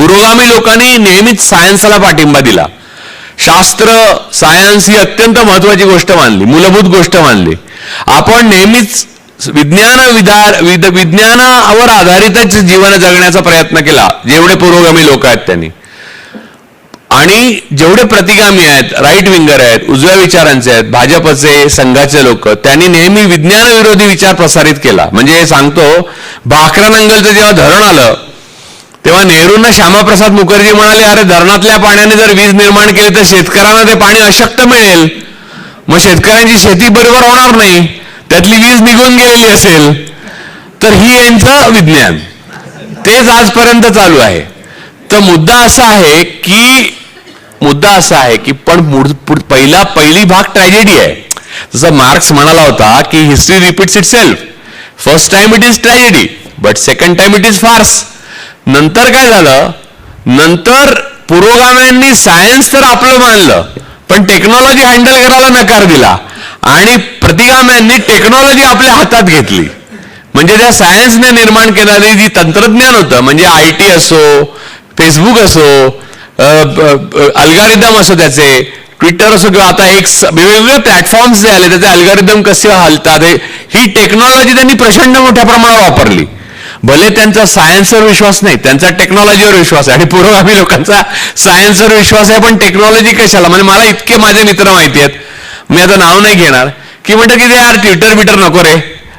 पुरोगामी लोकांनी नेहमीच सायन्सला पाठिंबा दिला. शास्त्र सायन्स ही अत्यंत महत्वाची गोष्ट मानली, मूलभूत गोष्ट मानली. आपण नेहमीच विज्ञानावर आधारितच जीवन जगण्याचा प्रयत्न केला जेवढे पुरोगामी लोक आहेत त्यांनी. आणि जेवढे प्रतिगामी आहेत, राईट विंगर आहेत, उजव्या विचारांचे आहेत, भाजपचे संघाचे लोक, त्यांनी नेहमी विज्ञानविरोधी विचार प्रसारित केला. म्हणजे सांगतो, भाकरानंगलचं जेव्हा धरण आलं तेव्हा नेहरूंना श्यामाप्रसाद मुखर्जी म्हणाले, अरे धरणातल्या पाण्याने जर वीज निर्माण केली तर शेतकऱ्यांना ते पाणी अशक्त मिळेल, मग शेतकऱ्यांची शेती बरोबर होणार नाही, त्यातली वीज निघून गेलेली असेल. तर ही यांचं विज्ञान, तेच आजपर्यंत चालू आहे. तर मुद्दा असा आहे की पण पहिली भाग ट्रॅजेडी आहे. जसं मार्क्स म्हणाला होता की history repeats itself. First time it is tragedy but second time it is farce. नंतर काय झालं, नंतर पुरोगाम्यांनी सायन्स तर आपलं मानलं पण टेक्नॉलॉजी हँडल करायला नकार दिला आणि प्रतिगाम्यांनी टेक्नॉलॉजी आपल्या हातात घेतली. म्हणजे त्या सायन्सने निर्माण केलेली जी तंत्रज्ञान होतं, म्हणजे IT असो, फेसबुक असो, अल्गारिदम असो, त्याचे ट्विटर असो किंवा आता वेगवेगळे प्लॅटफॉर्म्स जे आले त्याचे अल्गारिदम कसे हलतात, ही टेक्नॉलॉजी त्यांनी प्रचंड मोठ्या प्रमाणावर वापरली. भले त्यांचा सायन्सवर विश्वास नाही, त्यांचा टेक्नॉलॉजीवर विश्वास आहे. आणि पुरोगामी लोकांचा सायन्सवर विश्वास आहे पण टेक्नॉलॉजी कशाला. म्हणजे मला इतके माझे मित्र माहिती आहेत, मी आता नाव नाही घेणार, की म्हणतात की ते यार ट्विटर बिटर नको रे,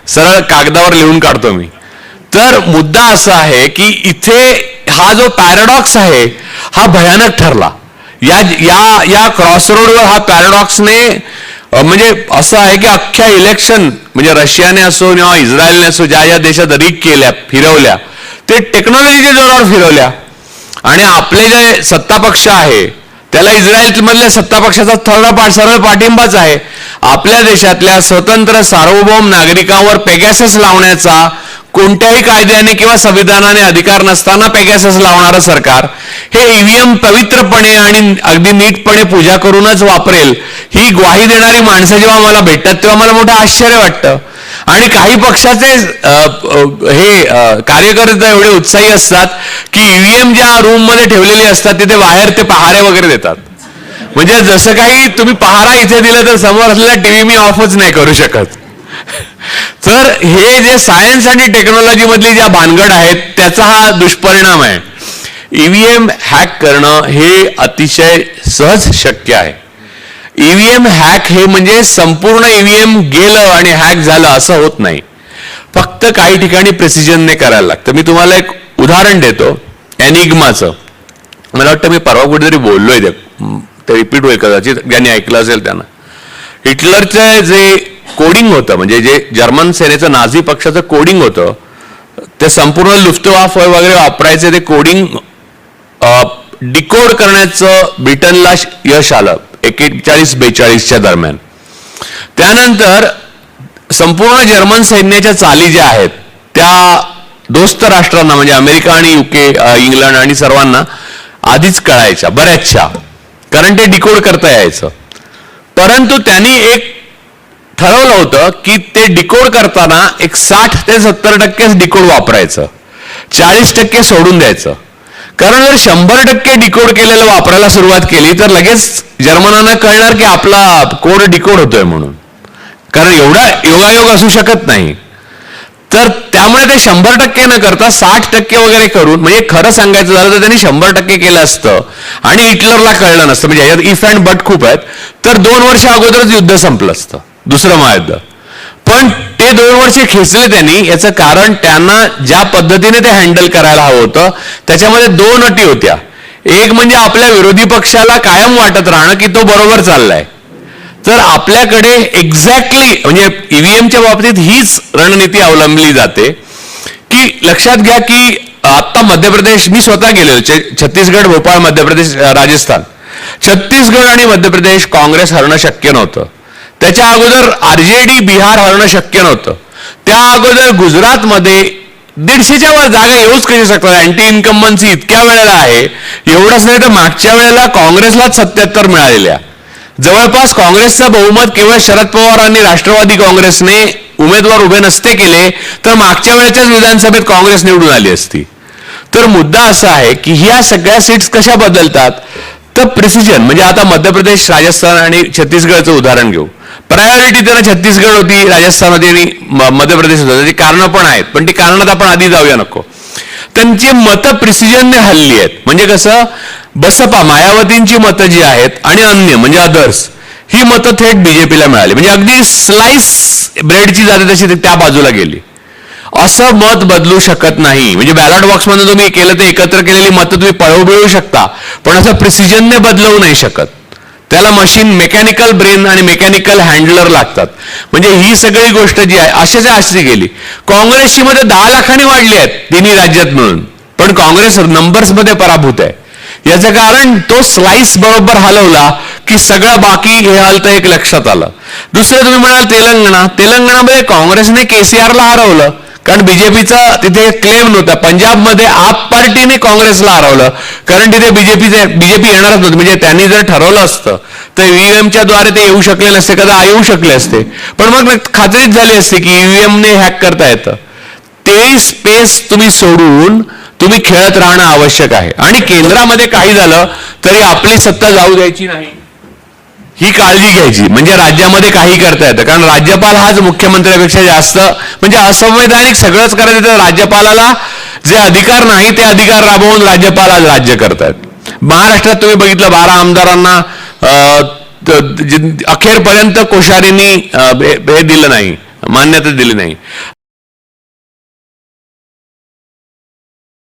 सरळ कागदावर लिहून काढतो मी. तर मुद्दा असा आहे की इथे हा जो पॅराडॉक्स आहे हा भयानक ठरला. या क्रॉसरोडवर हा पॅराडॉक्सने म्हणजे असं आहे की अख्ख्या इलेक्शन, म्हणजे रशियाने असो किंवा इस्रायलने असो, ज्या देशात रीक केल्या, फिरवल्या, ते टेक्नॉलॉजीच्या जोरावर फिरवल्या. आणि आपले जे सत्तापक्ष आहे त्याला इस्रायल मधल्या सत्तापक्षाचा सरळ पाठिंबाच आहे. आपल्या देशातल्या स्वतंत्र सार्वभौम नागरिकांवर पेगॅसस लावण्याचा कोणत्याही कायद्याने किंवा संविधानाने अधिकार नसताना पेगॅसस लावणारं सरकार हे ईव्हीएम पवित्रपणे आणि अगदी नीटपणे पूजा करूनच वापरेल, ही ग्वाही देणारी माणसं जेव्हा मला भेटतात तेव्हा मला मोठं आश्चर्य वाटतं. आणि काही पक्षाचे हे कार्यकर्ते एवढे उत्साही असतात की ईव्हीएम ज्या रूम मध्ये ठेवलेली असतात तिथे बाहेर ते पहारे वगैरे देतात. म्हणजे जसं काही तुम्ही पहारा इथे दिलं तर समोर असलेला टीव्ही मी ऑफच नाही करू शकत. तर हे जे सायन्स आणि टेक्नॉलॉजी मधली ज्या भानगड आहेत त्याचा हा दुष्परिणाम आहे. ईव्हीएम हॅक करणं हे अतिशय सहज शक्य आहे. ईव्हीएम हॅक हे म्हणजे संपूर्ण ईव्हीएम गेलं आणि हॅक झालं असं होत नाही, फक्त काही ठिकाणी प्रिसिजनने करायला लागतं. मी तुम्हाला एक उदाहरण देतो एनिग्माचं. मला वाटतं मी परवा कुठेतरी बोललोय, ते रिपीट होईल कदाचित, ज्यांनी ऐकलं असेल त्यांना. हिटलरचं जे कोडिंग होतं, म्हणजे जे जर्मन सेनेचं नाझी पक्षाचं कोडिंग होतं, ते संपूर्ण लुफ्टवाफे वगैरे वापरायचे ते कोडिंग डिकोड करण्याचं ब्रिटनला यश आलं 41-42च्या दरम्यान. त्यानंतर संपूर्ण जर्मन सैन्याच्या चाली ज्या आहेत त्या दोस्त राष्ट्रांना म्हणजे अमेरिका आणि UK, इंग्लंड आणि सर्वांना आधीच कळायच्या बऱ्याचशा, कारण ते डिकोड करता यायचं. परंतु त्यांनी एक ठरवलं होतं की ते डिकोड करताना एक 60 ते 70% डिकोड वापरायचं, 40% सोडून द्यायचं. कारण जर 100% डिकोड केलेलं वापरायला सुरुवात केली तर लगेच जर्मनांना कळणार की आपला कोड डिकोड होतोय म्हणून, कारण एवढा योगायोग असू शकत नाही. तर त्यामुळे ते 100% न करता 60% वगैरे करून, म्हणजे खरं सांगायचं झालं तर त्यांनी 100% केलं असतं आणि हिटलरला कळलं नसतं. म्हणजे याच्यात इफ अँड बट खूप आहेत. तर 2 वर्ष अगोदरच युद्ध संपलं असतं, दुसरं महायुद्ध. पण ते 2 वर्ष खेचले त्यांनी. याचं कारण त्यांना ज्या पद्धतीने ते हँडल करायला हवं होतं त्याच्यामध्ये 2 अटी होत्या. एक म्हणजे आपल्या विरोधी पक्षाला कायम वाटत राहणं की तो बरोबर चाललाय. तर आपल्याकडे एक्झॅक्टली म्हणजे ईव्हीएमच्या बाबतीत हीच रणनीती अवलंबली जाते की लक्षात घ्या की आता मध्य प्रदेश, मी स्वतः गेलेलो, छत्तीसगड, भोपाळ, मध्य प्रदेश, राजस्थान, छत्तीसगड आणि मध्य प्रदेश काँग्रेस हरणं शक्य नव्हतं. त्याच्या अगोदर RJD बिहार हरणं शक्य नव्हतं. त्या अगोदर गुजरातमध्ये 150च्या वर जागा येऊच कशी शकतात. अँटी इन्कम्बन्सी इतक्या वेळेला आहे. एवढंच नाही तर मागच्या वेळेला काँग्रेसलाच 77 मिळालेल्या. जवळपास काँग्रेसचं बहुमत केवळ शरद पवारांनी राष्ट्रवादी काँग्रेसने उमेदवार उभे नसते केले तर मागच्या वेळेच्याच विधानसभेत काँग्रेस निवडून आली असती. तर मुद्दा असा आहे की ह्या सगळ्या सीट्स कशा बदलतात, तर प्रिसिजन. म्हणजे आता मध्य प्रदेश, राजस्थान आणि छत्तीसगडचं उदाहरण घेऊ. प्रायोरिटी त्यांना छत्तीसगड होती, राजस्थान होती आणि मध्य प्रदेश होता. त्याची कारणं पण आहेत, पण ती कारणात आपण आधी जाऊया नको. त्यांची मतं प्रिसिजनने हल्ली आहेत. म्हणजे कसं, बसपा मायावतींची मतं जी आहेत आणि अन्य म्हणजे अदर्स, ही मतं थेट बीजेपीला मिळाली. म्हणजे अगदी स्लाइस ब्रेडची जाते तशी त्या बाजूला गेली. असं मत बदलू शकत नाही. म्हणजे बॅलॉट बॉक्समध्ये तुम्ही केलं तर एकत्र केलेली मतं तुम्ही पळवू शकता, पण असं प्रिसिजनने बदलवू नाही शकत. त्याला मशीन, मेकॅनिकल ब्रेन आणि मेकॅनिकल हँडलर लागतात. म्हणजे ही सगळी गोष्ट जी आहे अशाच्या अशी गेली. काँग्रेसची मध्ये 10 लाखांनी वाढली आहेत तिन्ही राज्यात मिळून, पण काँग्रेस नंबर्समध्ये पराभूत आहे. याचं कारण तो स्लाइस बरोबर हलवला की सगळं बाकी हे हलतं एक लक्षात आलं. दुसरं तुम्ही म्हणाल तेलंगणामध्ये काँग्रेसने केसीआरला हरवलं, कारण बीजेपीचा तिथे क्लेम नव्हता. पंजाबमध्ये आप पार्टीने काँग्रेसला हरवलं, कारण तिथे बीजेपी येणारच नव्हती. म्हणजे त्यांनी जर ठरवलं असतं तर ईव्हीएमच्या द्वारे ते येऊ शकले नसते, कदा येऊ शकले असते, पण मग खात्रीच झाली असते की ईव्हीएमने हॅक करता येतं. ते स्पेस तुम्ही सोडून तुम्ही खेळत राहणं आवश्यक आहे. आणि केंद्रामध्ये काही झालं तरी आपली सत्ता जाऊ द्यायची नाही, ही काळजी घ्यायची. म्हणजे राज्यामध्ये काही करता येतं, कारण राज्यपाल हाच मुख्यमंत्र्यापेक्षा जास्त म्हणजे असंवैधानिक सगळंच करायचं. तर राज्यपालाला जे अधिकार नाही ते अधिकार राबवून राज्यपाल आज राज्य करतायत. महाराष्ट्रात तुम्ही बघितलं 12 आमदारांना अखेरपर्यंत कोश्यारींनी हे दिलं नाही, मान्यता दिली नाही.